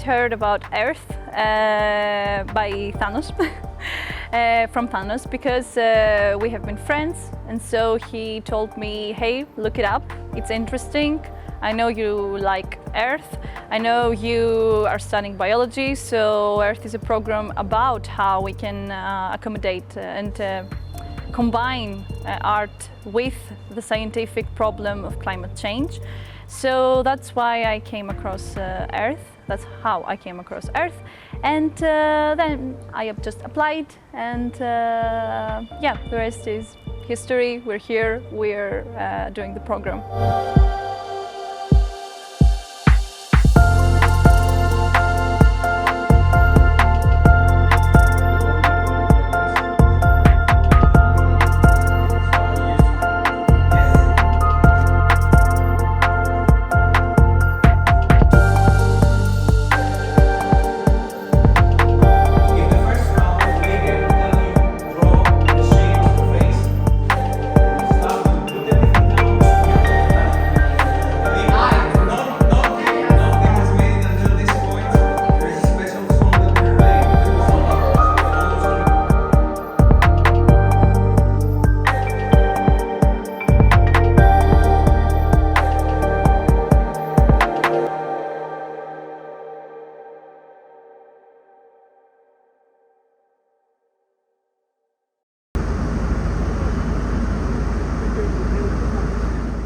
first heard about eARTh by Thanos, from Thanos, because we have been friends, and so he told me, hey, look it up, it's interesting. I know you like eARTh, I know you are studying biology, so eARTh is a program about how we can accommodate and combine art with the scientific problem of climate change. So that's why I came across eARTh, that's how I came across eARTh, and then I have just applied, and yeah, the rest is history. We're here, we're doing the program.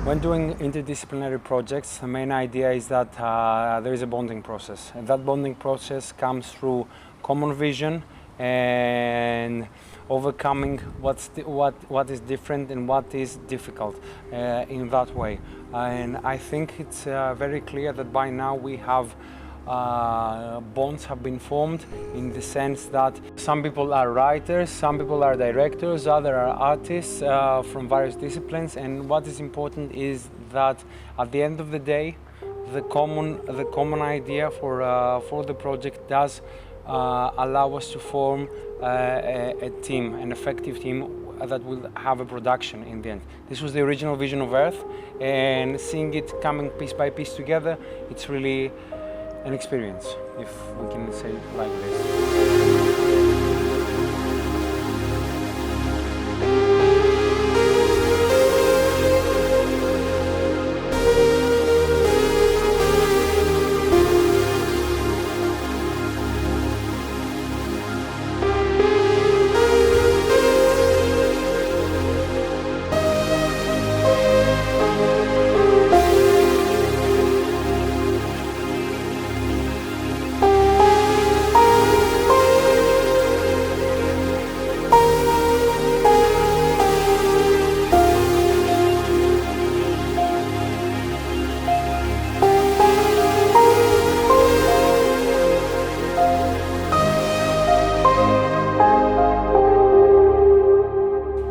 When doing interdisciplinary projects, the main idea is that there is a bonding process, and that bonding process comes through common vision and overcoming what is different and what is difficult in that way. And I think it's very clear that by now we have bonds have been formed, in the sense that some people are writers, some people are directors, others are artists from various disciplines, and what is important is that at the end of the day the common idea for the project does allow us to form a team, an effective team that will have a production in the end. This was the original vision of eARTh, and seeing it coming piece by piece together, it's really an experience, if we can say it like this.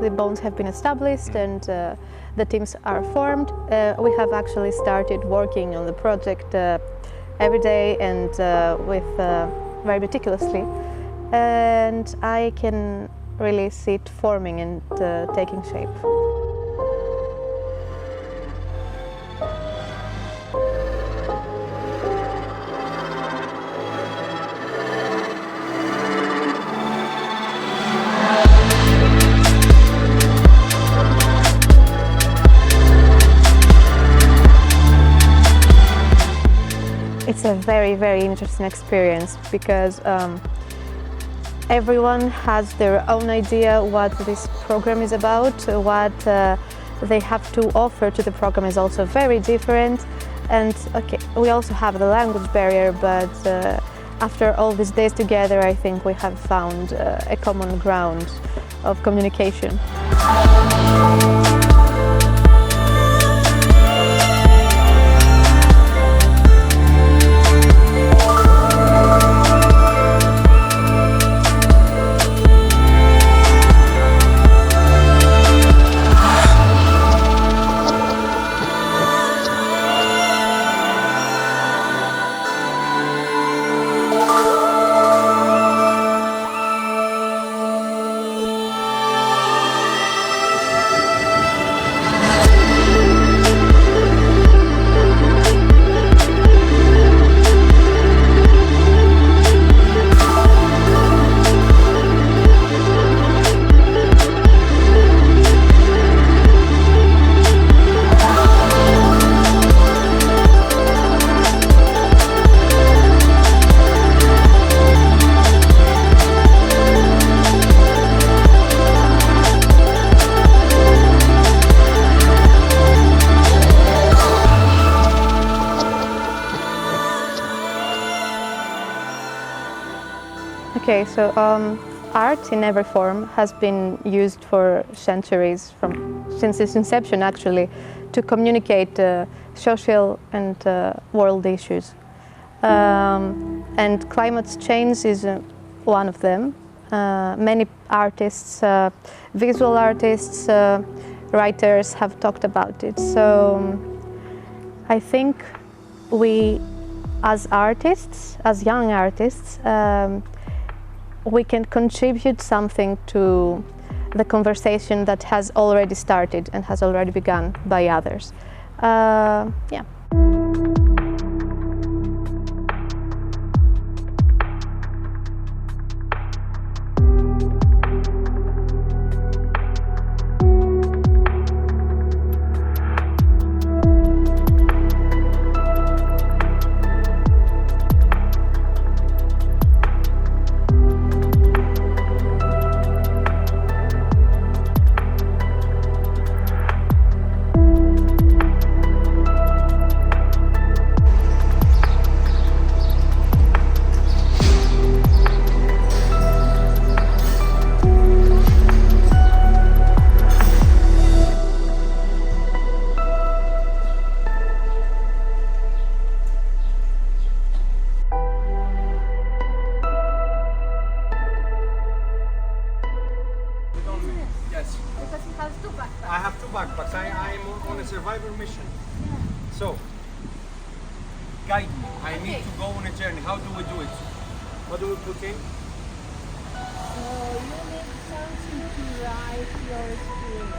The bonds have been established and the teams are formed. We have actually started working on the project every day and very meticulously, and I can really see it forming and taking shape. It's a very, very interesting experience because everyone has their own idea what this program is about. What they have to offer to the program is also very different. And okay, we also have the language barrier, but after all these days together, I think we have found a common ground of communication. Okay, so art in every form has been used for centuries, since its inception actually, to communicate social and world issues. And climate change is one of them. Many artists, visual artists, writers have talked about it. So I think we, as artists, as young artists, we can contribute something to the conversation that has already started and has already begun by others. Yeah. I have two backpacks. I'm on a survivor mission. So, guide me. I need to go on a journey. How do we do it? What do we put in? You need something to write your experience.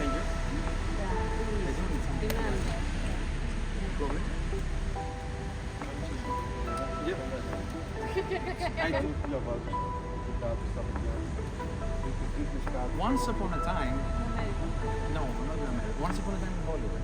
Thank you. Remember. Once upon a time, no, not in America. Once upon a time in Hollywood.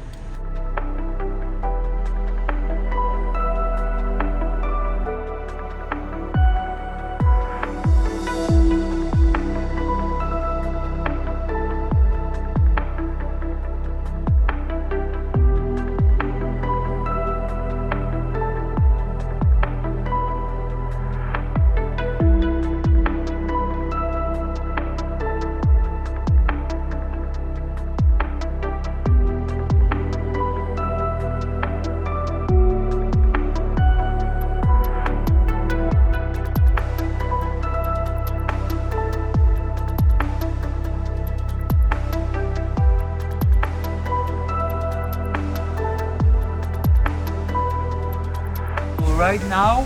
Right now,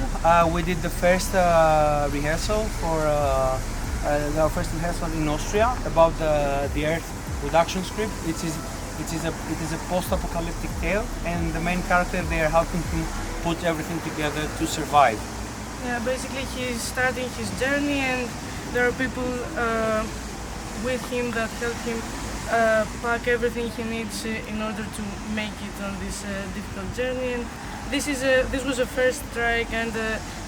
we did the first rehearsal for our first rehearsal in Austria about the eARTh production script. It is a post-apocalyptic tale, and the main character, they are helping him put everything together to survive. Yeah, basically he's starting his journey, and there are people with him that help him pack everything he needs in order to make it on this difficult journey. And this was a first try and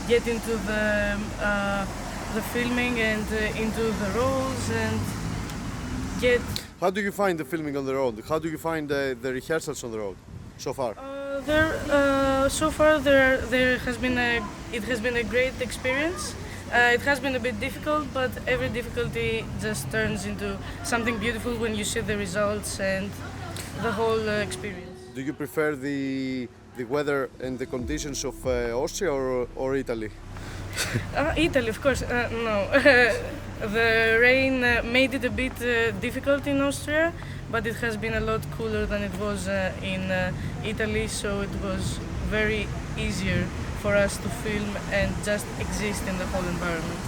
get into the filming and into the roles and get. How do you find the filming on the road? How do you find the rehearsals on the road so far? So far there has been it has been a great experience. It has been a bit difficult, but every difficulty just turns into something beautiful when you see the results and the whole experience. Do you prefer the weather and the conditions of Austria or Italy? Italy, of course. No, the rain made it a bit difficult in Austria, but it has been a lot cooler than it was in Italy, so it was very easier for us to film and just exist in the whole environment.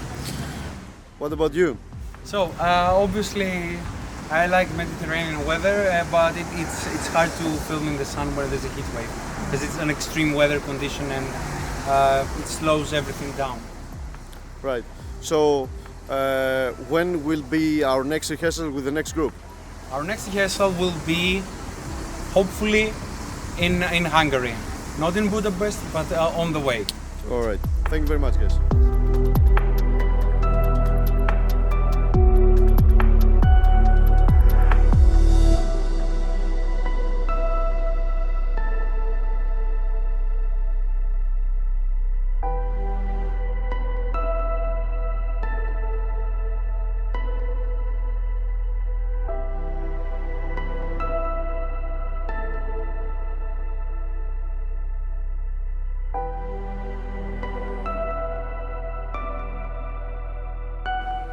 What about you? So obviously, I like Mediterranean weather, but it's hard to film in the sun where there's a heat wave, because it's an extreme weather condition and it slows everything down. Right. So when will be our next rehearsal with the next group? Our next rehearsal will be hopefully in Hungary, not in Budapest, but on the way. All right. Thank you very much, guys.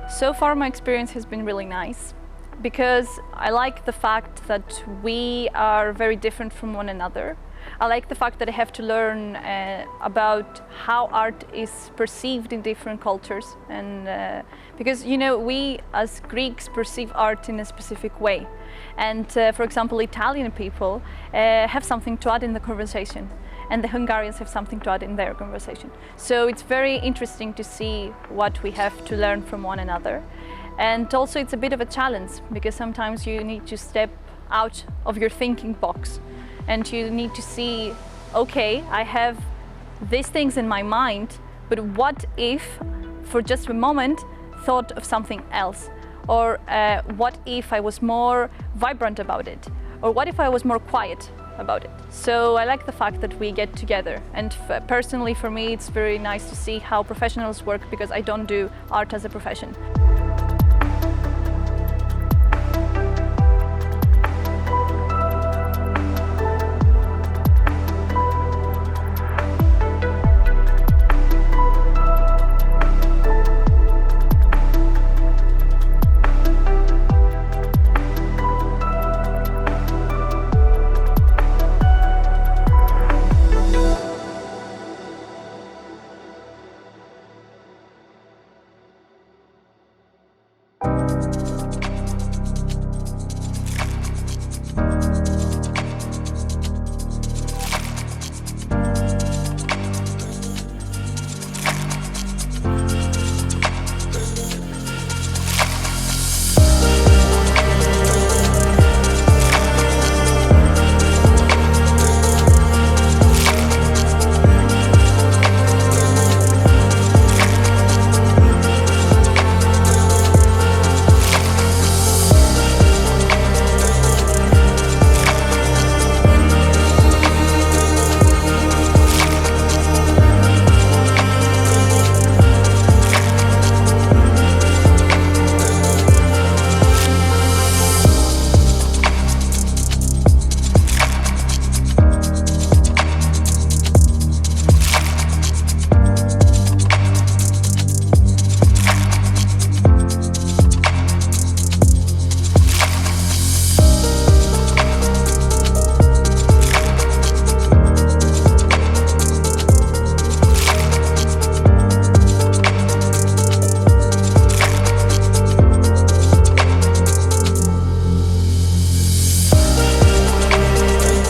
So far my experience has been really nice because I like the fact that we are very different from one another. I like the fact that I have to learn about how art is perceived in different cultures, and because we as Greeks perceive art in a specific way, and for example Italian people have something to add in the conversation, and the Hungarians have something to add in their conversation. So it's very interesting to see what we have to learn from one another. And also it's a bit of a challenge because sometimes you need to step out of your thinking box and you need to see, okay, I have these things in my mind, but what if for just a moment thought of something else? Or what if I was more vibrant about it? Or what if I was more quiet about it? So I like the fact that we get together, and personally for me it's very nice to see how professionals work because I don't do art as a profession.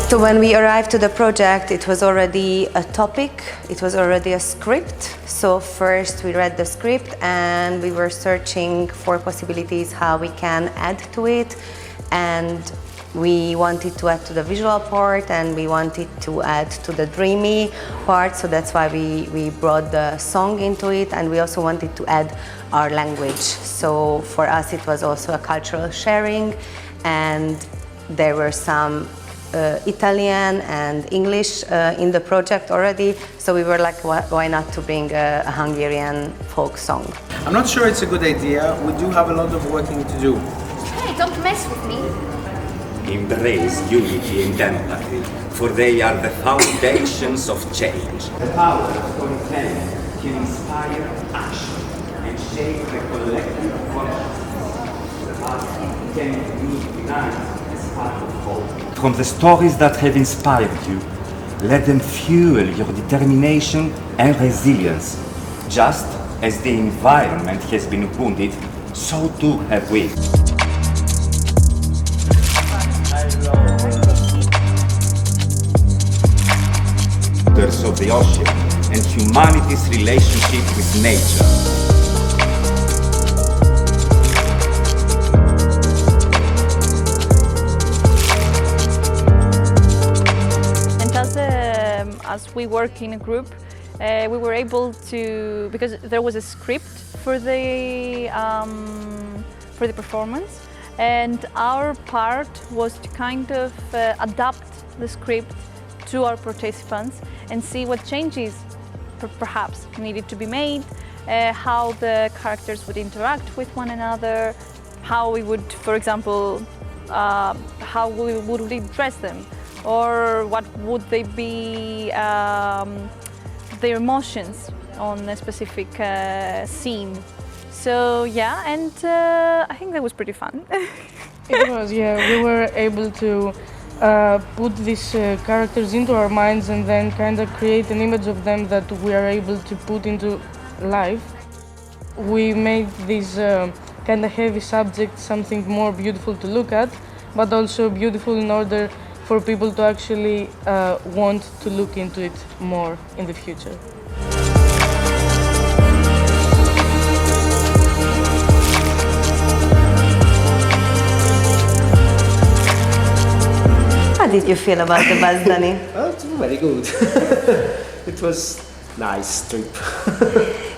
So when we arrived to the project, it was already a topic, it was already a script. So first we read the script and we were searching for possibilities how we can add to it, and we wanted to add to the visual part and we wanted to add to the dreamy part, so that's why we brought the song into it, and we also wanted to add our language. So for us it was also a cultural sharing, and there were some Italian and English in the project already, so we were like, why not to bring a Hungarian folk song? I'm not sure it's a good idea. We do have a lot of working to do. Hey, don't mess with me. Embrace unity and empathy, for they are the foundations of change. The power of content can inspire action and shape the collective consciousness. The art can unite as part of hope. From the stories that have inspired you, let them fuel your determination and resilience. Just as the environment has been wounded, so too have we. Of the ocean and humanity's relationship with nature. And as we work in a group, we were able to, because there was a script for the performance, and our part was to kind of adapt the script to our participants and see what changes perhaps needed to be made, how the characters would interact with one another, how we would, for example, how would we dress them, or what would they be their emotions on a specific scene. So yeah, and I think that was pretty fun. It was, yeah. We were able to put these characters into our minds and then kind of create an image of them that we are able to put into life. We made this kind of heavy subject something more beautiful to look at, but also beautiful in order for people to actually want to look into it more in the future. How did you feel about the bus, Danny? Oh, it's very good. It was nice trip.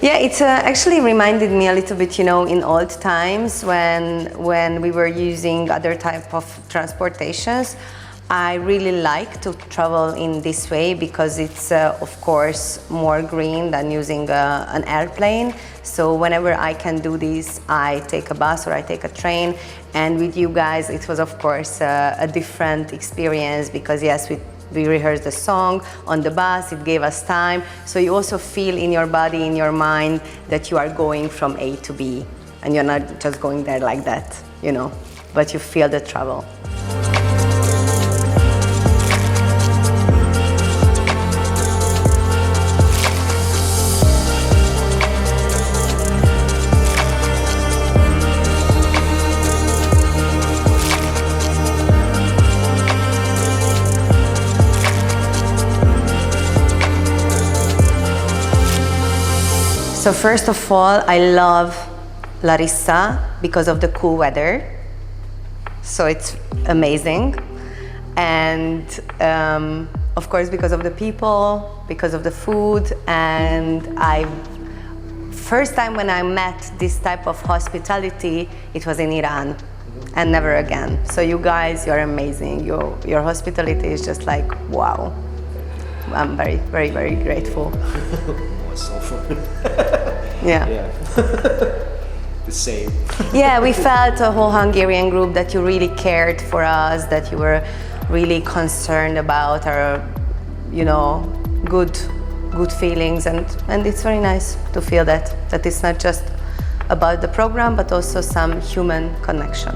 Yeah, it actually reminded me a little bit, in old times when we were using other type of transportations. I really like to travel in this way because it's, of course, more green than using an airplane. So whenever I can do this, I take a bus or I take a train. And with you guys, it was, of course, a different experience because, yes, we rehearsed the song on the bus, it gave us time. So you also feel in your body, in your mind, that you are going from A to B. And you're not just going there like that, but you feel the travel. So first of all, I love Larissa because of the cool weather. So it's amazing. And of course, because of the people, because of the food. And first time when I met this type of hospitality, it was in Iran and never again. So you guys, you're amazing. Your hospitality is just like, wow. I'm very, very, very grateful. So fun. Yeah. The same. Yeah, we felt a whole Hungarian group that you really cared for us, that you were really concerned about our, good feelings, and it's very nice to feel that it's not just about the program, but also some human connection.